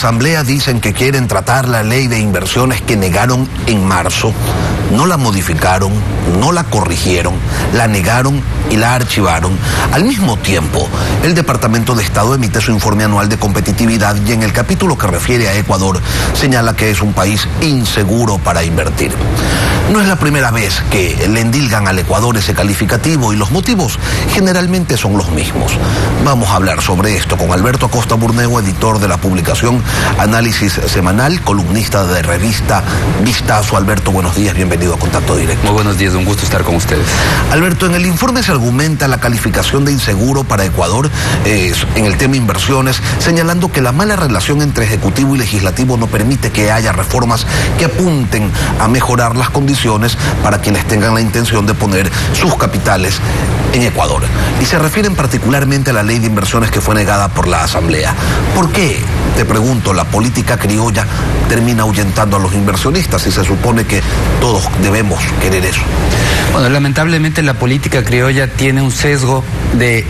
Asamblea dicen que quieren tratar la ley de inversiones que negaron en marzo. No la modificaron, no la corrigieron, la negaron y la archivaron. Al mismo tiempo, el Departamento de Estado emite su informe anual de competitividad y en el capítulo que refiere a Ecuador señala que es un país inseguro para invertir. No es la primera vez que le endilgan al Ecuador ese calificativo y los motivos generalmente son los mismos. Vamos a hablar sobre esto con Alberto Acosta Burneo, editor de la publicación Análisis Semanal, columnista de revista Vistazo. Alberto, buenos días, bienvenido a Contacto Directo. Muy buenos días, un gusto estar con ustedes. Alberto, en el informe se argumenta la calificación de inseguro para Ecuador en el tema inversiones, señalando que la mala relación entre Ejecutivo y Legislativo no permite que haya reformas que apunten a mejorar las condiciones para quienes tengan la intención de poner sus capitales en Ecuador. Y se refieren particularmente a la ley de inversiones que fue negada por la Asamblea. ¿Por qué, te pregunto, la política criolla termina ahuyentando a los inversionistas y se supone que todos debemos querer eso? Bueno, lamentablemente la política criolla tiene un sesgo de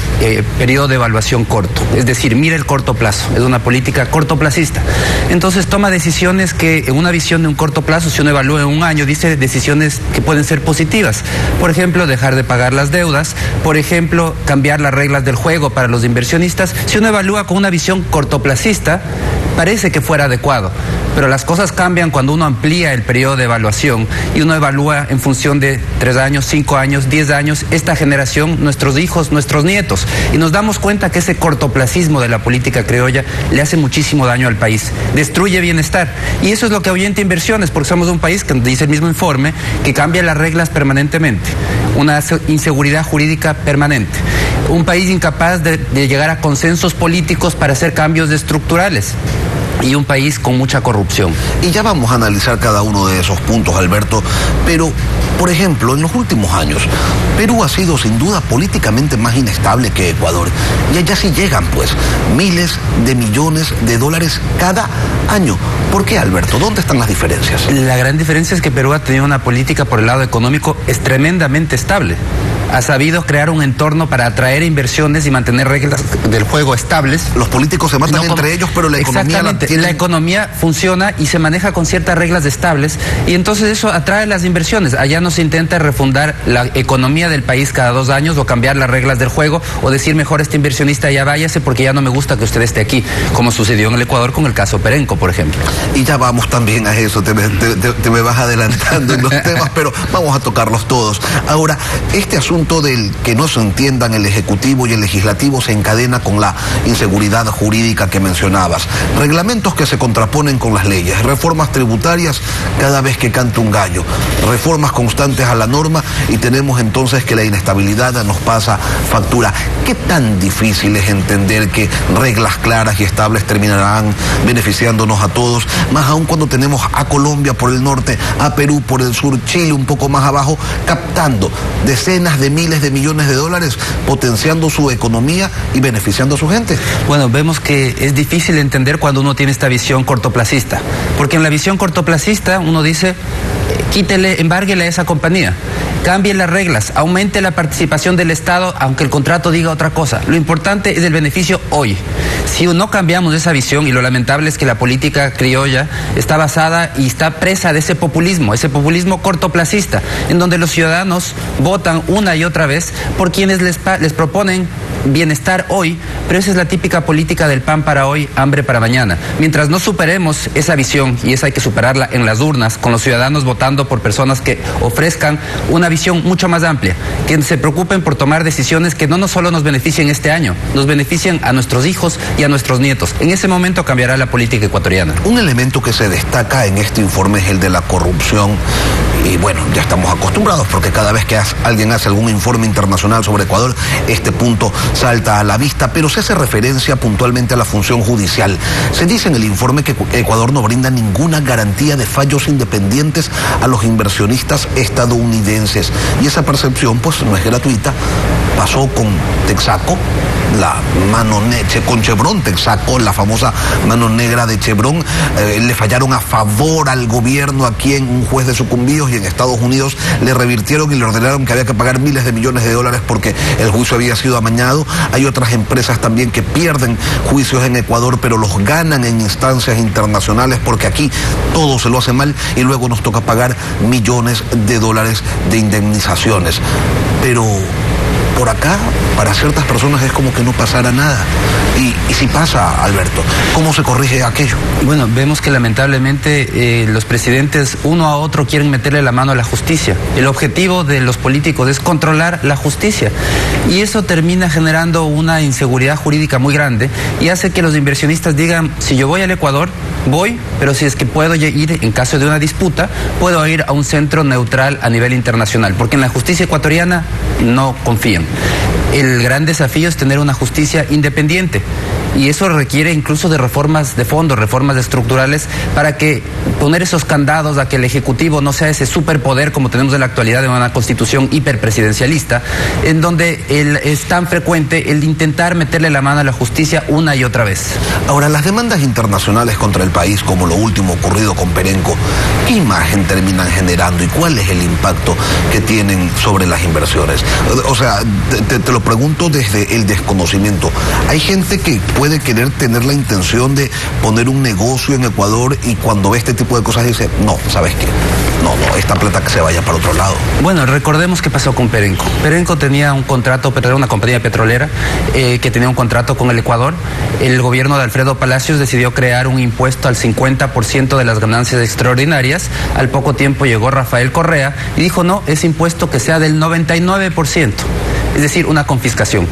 periodo de evaluación corto, es decir, mira el corto plazo, es una política cortoplacista. Entonces toma decisiones que en una visión de un corto plazo, si uno evalúa en un año, dice decisiones que pueden ser positivas. Por ejemplo, dejar de pagar las deudas, por ejemplo, cambiar las reglas del juego para los inversionistas. Si uno evalúa con una visión cortoplacista, parece que fuera adecuado, pero las cosas cambian cuando uno amplía el periodo de evaluación y uno evalúa en función de 3 años, 5 años, 10 años, esta generación, nuestros hijos, nuestros nietos, y nos damos cuenta que ese cortoplacismo de la política criolla le hace muchísimo daño al país, destruye bienestar, y eso es lo que ahuyenta inversiones, porque somos un país que dice el mismo informe que cambia las reglas permanentemente, una inseguridad jurídica permanente, un país incapaz de llegar a consensos políticos para hacer cambios estructurales, y un país con mucha corrupción. Y ya vamos a analizar cada uno de esos puntos, Alberto, pero, por ejemplo, en los últimos años, Perú ha sido sin duda políticamente más inestable que Ecuador, y allá sí llegan, pues, miles de millones de dólares cada año. ¿Por qué, Alberto? ¿Dónde están las diferencias? La gran diferencia es que Perú ha tenido una política por el lado económico es tremendamente estable. Ha sabido crear un entorno para atraer inversiones y mantener reglas del juego estables. Los políticos se matan entre ellos, pero la economía... Exactamente, la economía funciona y se maneja con ciertas reglas estables y entonces eso atrae las inversiones. Allá no se intenta refundar la economía del país cada 2 años o cambiar las reglas del juego o decir mejor este inversionista ya váyase porque ya no me gusta que usted esté aquí, como sucedió en el Ecuador con el caso Perenco, por ejemplo. Y ya vamos también a eso, te me vas adelantando en los temas, pero vamos a tocarlos todos. Ahora, este asunto del que no se entiendan el Ejecutivo y el Legislativo se encadena con la inseguridad jurídica que mencionabas. Reglamentos que se contraponen con las leyes, reformas tributarias cada vez que canta un gallo, reformas constantes a la norma y tenemos entonces que la inestabilidad nos pasa factura. ¿Qué tan difícil es entender que reglas claras y estables terminarán beneficiándonos a todos, más aún cuando tenemos a Colombia por el norte, a Perú por el sur, Chile un poco más abajo, captando decenas de miles de millones de dólares, potenciando su economía y beneficiando a su gente? Bueno, vemos que es difícil entender cuando uno tiene esta visión cortoplacista, porque en la visión cortoplacista uno dice, quítele, embárguele a esa compañía, cambie las reglas, aumente la participación del Estado, aunque el contrato diga otra cosa. Lo importante es el beneficio hoy. Si no cambiamos esa visión, y lo lamentable es que la política criolla está basada y está presa de ese populismo cortoplacista, en donde los ciudadanos votan una y otra vez por quienes les proponen bienestar hoy, pero esa es la típica política del pan para hoy, hambre para mañana. Mientras no superemos esa visión, y esa hay que superarla en las urnas, con los ciudadanos votando por personas que ofrezcan una visión mucho más amplia, que se preocupen por tomar decisiones que no solo nos beneficien este año, nos beneficien a nuestros hijos y a nuestros nietos. En ese momento cambiará la política ecuatoriana. Un elemento que se destaca en este informe es el de la corrupción, y bueno, ya estamos acostumbrados porque cada vez que alguien hace algún informe internacional sobre Ecuador, este punto salta a la vista, pero se hace referencia puntualmente a la función judicial. Se dice en el informe que Ecuador no brinda ninguna garantía de fallos independientes a los inversionistas estadounidenses, y esa percepción pues no es gratuita, pasó con Texaco, la mano con Chevron, Texaco, la famosa mano negra de Chevron. Le fallaron a favor al gobierno aquí en un juez de sucumbidos, y en Estados Unidos le revirtieron y le ordenaron que había que pagar miles de millones de dólares porque el juicio había sido amañado. Hay otras empresas también que pierden juicios en Ecuador, pero los ganan en instancias internacionales, porque aquí todo se lo hace mal y luego nos toca pagar millones de dólares de indemnizaciones. Pero por acá, para ciertas personas es como que no pasara nada. Y si pasa, Alberto, ¿cómo se corrige aquello? Bueno, vemos que lamentablemente los presidentes uno a otro quieren meterle la mano a la justicia. El objetivo de los políticos es controlar la justicia. Y eso termina generando una inseguridad jurídica muy grande y hace que los inversionistas digan, si yo voy al Ecuador, voy, pero si es que puedo ir, en caso de una disputa, puedo ir a un centro neutral a nivel internacional, porque en la justicia ecuatoriana no confían. El gran desafío es tener una justicia independiente, y eso requiere incluso de reformas de fondo, reformas estructurales, para que poner esos candados a que el Ejecutivo no sea ese superpoder como tenemos en la actualidad de una constitución hiperpresidencialista, en donde es tan frecuente el intentar meterle la mano a la justicia una y otra vez. Ahora, las demandas internacionales contra el país, como lo último ocurrido con Perenco, ¿qué imagen terminan generando y cuál es el impacto que tienen sobre las inversiones? O sea, te lo pregunto desde el desconocimiento. Hay gente que puede querer tener la intención de poner un negocio en Ecuador y cuando ve este tipo de cosas dice, no, ¿sabes qué? No, esta plata que se vaya para otro lado. Bueno, recordemos qué pasó con Perenco. Perenco tenía un contrato, era una compañía petrolera que tenía un contrato con el Ecuador. El gobierno de Alfredo Palacios decidió crear un impuesto al 50% de las ganancias extraordinarias. Al poco tiempo llegó Rafael Correa y dijo, no, ese impuesto que sea del 99%. Es decir, una confiscación.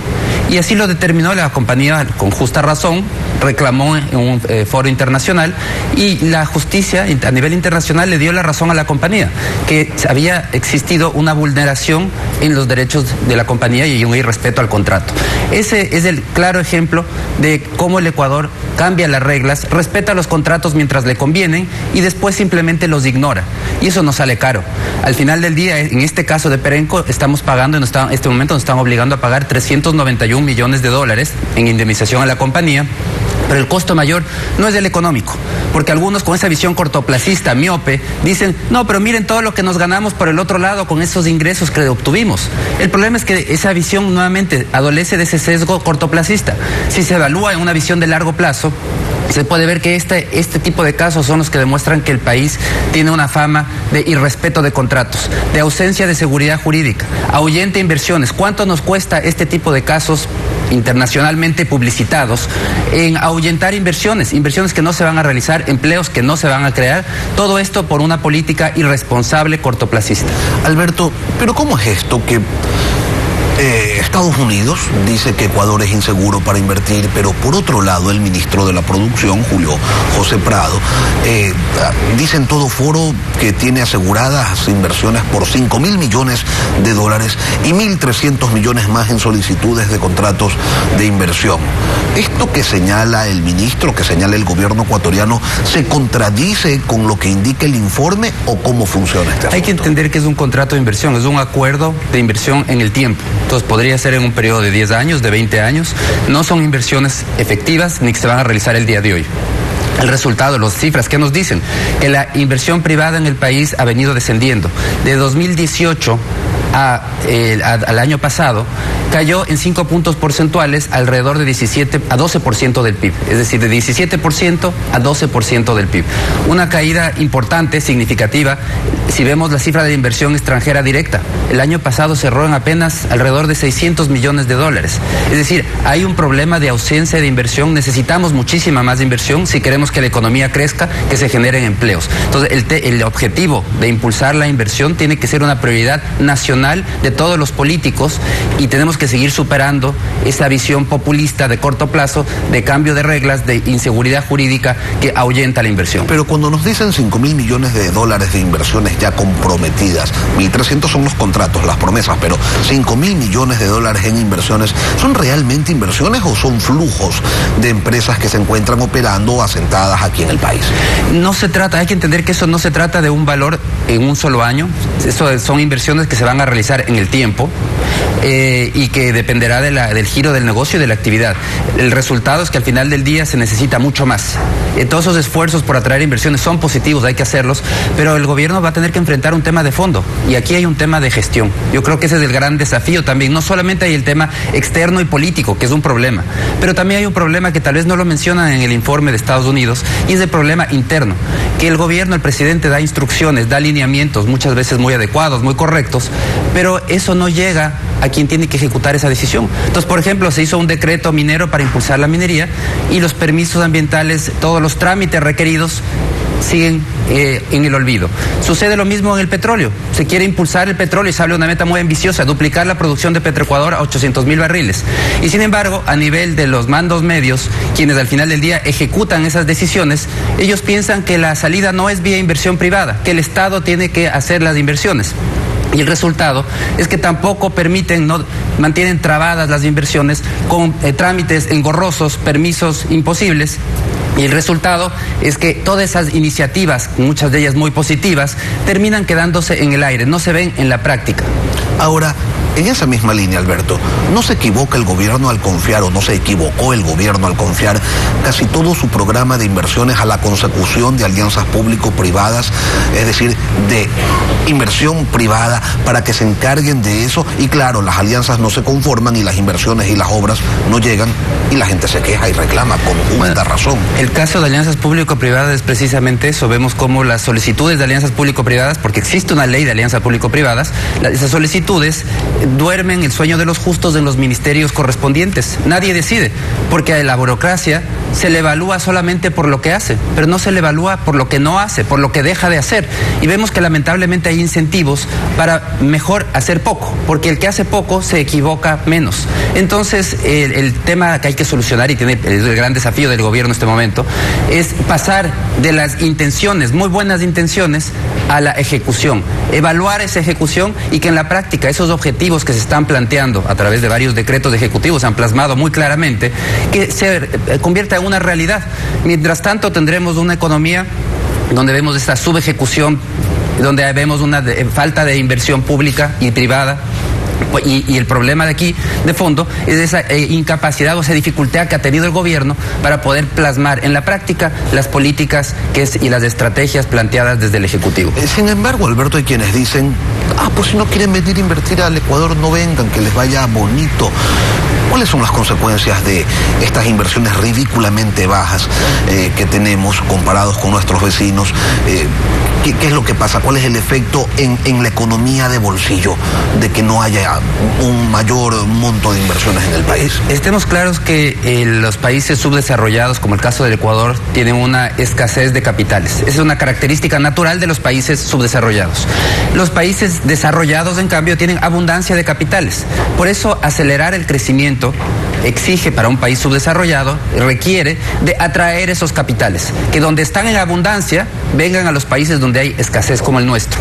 Y así lo determinó la compañía, con justa razón, reclamó en un foro internacional, y la justicia a nivel internacional le dio la razón a la compañía, que había existido una vulneración en los derechos de la compañía y un irrespeto al contrato. Ese es el claro ejemplo de cómo el Ecuador cambia las reglas, respeta los contratos mientras le convienen y después simplemente los ignora. Y eso nos sale caro. Al final del día, en este caso de Perenco, estamos pagando, en este momento nos están obligando a pagar 391 millones de dólares en indemnización a la compañía. Pero el costo mayor no es el económico, porque algunos con esa visión cortoplacista, miope, dicen, no, pero miren todo lo que nos ganamos por el otro lado con esos ingresos que obtuvimos. El problema es que esa visión nuevamente adolece de ese sesgo cortoplacista. Si se evalúa en una visión de largo plazo, se puede ver que este tipo de casos son los que demuestran que el país tiene una fama de irrespeto de contratos, de ausencia de seguridad jurídica, ahuyenta inversiones. ¿Cuánto nos cuesta este tipo de casos internacionalmente publicitados en ahuyentar inversiones que no se van a realizar, empleos que no se van a crear? Todo esto por una política irresponsable cortoplacista. Alberto, ¿pero cómo es esto que Estados Unidos dice que Ecuador es inseguro para invertir, pero por otro lado el ministro de la Producción, Julio José Prado, dice en todo foro que tiene aseguradas inversiones por 5.000 millones de dólares y 1.300 millones más en solicitudes de contratos de inversión? ¿Esto que señala el ministro, que señala el gobierno ecuatoriano, se contradice con lo que indica el informe o cómo funciona este asunto? Hay que entender que es un contrato de inversión, es un acuerdo de inversión en el tiempo. Entonces podría ser en un periodo de 10 años, de 20 años. No son inversiones efectivas ni que se van a realizar el día de hoy. El resultado, las cifras, ¿qué nos dicen? Que la inversión privada en el país ha venido descendiendo. De 2018 al año pasado, cayó en 5 puntos porcentuales, alrededor de 17 a 12% del PIB, es decir, de 17% a 12% del PIB. Una caída importante, significativa, si vemos la cifra de inversión extranjera directa. El año pasado cerró en apenas alrededor de 600 millones de dólares. Es decir, hay un problema de ausencia de inversión, necesitamos muchísima más inversión si queremos que la economía crezca, que se generen empleos. Entonces, el objetivo de impulsar la inversión tiene que ser una prioridad nacional de todos los políticos, y tenemos que seguir superando esa visión populista de corto plazo, de cambio de reglas, de inseguridad jurídica que ahuyenta la inversión. Pero cuando nos dicen 5.000 millones de dólares de inversiones ya comprometidas, 1.300 son los contratos, las promesas, pero 5.000 millones de dólares en inversiones, ¿son realmente inversiones o son flujos de empresas que se encuentran operando o asentadas aquí en el país? No se trata, hay que entender que eso no se trata de un valor en un solo año. Eso son inversiones que se van a realizar en el tiempo y que dependerá del giro del negocio y de la actividad. El resultado es que al final del día se necesita mucho más. Todos esos esfuerzos por atraer inversiones son positivos, hay que hacerlos, pero el gobierno va a tener que enfrentar un tema de fondo y aquí hay un tema de gestión. Yo creo que ese es el gran desafío también. No solamente hay el tema externo y político, que es un problema, pero también hay un problema que tal vez no lo mencionan en el informe de Estados Unidos y es el problema interno, que el gobierno, el presidente da instrucciones, da lineamientos, muchas veces muy adecuados, muy correctos, pero eso no llega a quien tiene que ejecutar esa decisión. Entonces, por ejemplo, se hizo un decreto minero para impulsar la minería y los permisos ambientales, todos los trámites requeridos siguen en el olvido. Sucede lo mismo en el petróleo. Se quiere impulsar el petróleo y se habla de una meta muy ambiciosa, duplicar la producción de Petroecuador a 800,000 barriles. Y sin embargo, a nivel de los mandos medios, quienes al final del día ejecutan esas decisiones, ellos piensan que la salida no es vía inversión privada, que el Estado tiene que hacer las inversiones. Y el resultado es que tampoco permiten, no mantienen trabadas las inversiones con trámites engorrosos, permisos imposibles. Y el resultado es que todas esas iniciativas, muchas de ellas muy positivas, terminan quedándose en el aire, no se ven en la práctica. Ahora, en esa misma línea, Alberto, ¿no se equivoca el gobierno al confiar, o no se equivocó el gobierno al confiar casi todo su programa de inversiones a la consecución de alianzas público-privadas, es decir, de inversión privada para que se encarguen de eso? Y claro, las alianzas no se conforman y las inversiones y las obras no llegan y la gente se queja y reclama con justa razón. El caso de alianzas público-privadas es precisamente eso. Vemos cómo las solicitudes de alianzas público-privadas, porque existe una ley de alianzas público-privadas, esas solicitudes duermen el sueño de los justos en los ministerios correspondientes. Nadie decide, porque la burocracia se le evalúa solamente por lo que hace, pero no se le evalúa por lo que no hace, por lo que deja de hacer. Y vemos que lamentablemente hay incentivos para mejor hacer poco, porque el que hace poco se equivoca menos. Entonces, el tema que hay que solucionar, y tiene el gran desafío del gobierno en este momento, es pasar de las intenciones, muy buenas intenciones, a la ejecución. Evaluar esa ejecución y que en la práctica esos objetivos que se están planteando a través de varios decretos ejecutivos se han plasmado muy claramente, que se convierta en una realidad. Mientras tanto tendremos una economía donde vemos esta subejecución, donde vemos una falta de inversión pública y privada. Y el problema de aquí, de fondo, es esa incapacidad o esa dificultad que ha tenido el gobierno para poder plasmar en la práctica las políticas y las estrategias planteadas desde el Ejecutivo. Sin embargo, Alberto, hay quienes dicen, pues si no quieren venir a invertir al Ecuador, no vengan, que les vaya bonito. ¿Cuáles son las consecuencias de estas inversiones ridículamente bajas que tenemos comparados con nuestros vecinos? ¿Qué es lo que pasa? ¿Cuál es el efecto en la economía de bolsillo de que no haya un mayor monto de inversiones en el país? Estemos claros que los países subdesarrollados, como el caso del Ecuador, tienen una escasez de capitales. Esa es una característica natural de los países subdesarrollados. Los países desarrollados, en cambio, tienen abundancia de capitales. Por eso, acelerar el crecimiento exige para un país subdesarrollado, requiere de atraer esos capitales, que donde están en abundancia vengan a los países donde hay escasez como el nuestro.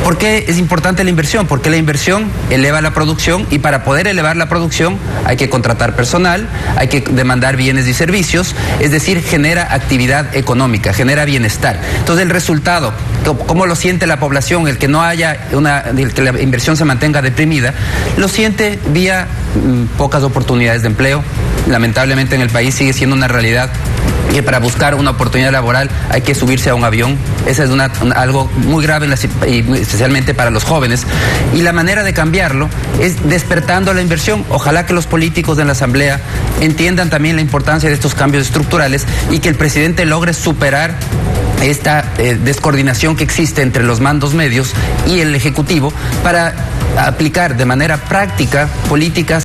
¿Por qué es importante la inversión? Porque la inversión eleva la producción y para poder elevar la producción hay que contratar personal, hay que demandar bienes y servicios, es decir, genera actividad económica, genera bienestar. Entonces el resultado, ¿cómo lo siente la población? El que no haya el que la inversión se mantenga deprimida, lo siente vía pocas oportunidades de empleo. Lamentablemente en el país sigue siendo una realidad que para buscar una oportunidad laboral hay que subirse a un avión. Esa es algo muy grave, especialmente para los jóvenes. Y la manera de cambiarlo es despertando la inversión. Ojalá que los políticos de la Asamblea entiendan también la importancia de estos cambios estructurales y que el presidente logre superar esta descoordinación que existe entre los mandos medios y el Ejecutivo para aplicar de manera práctica políticas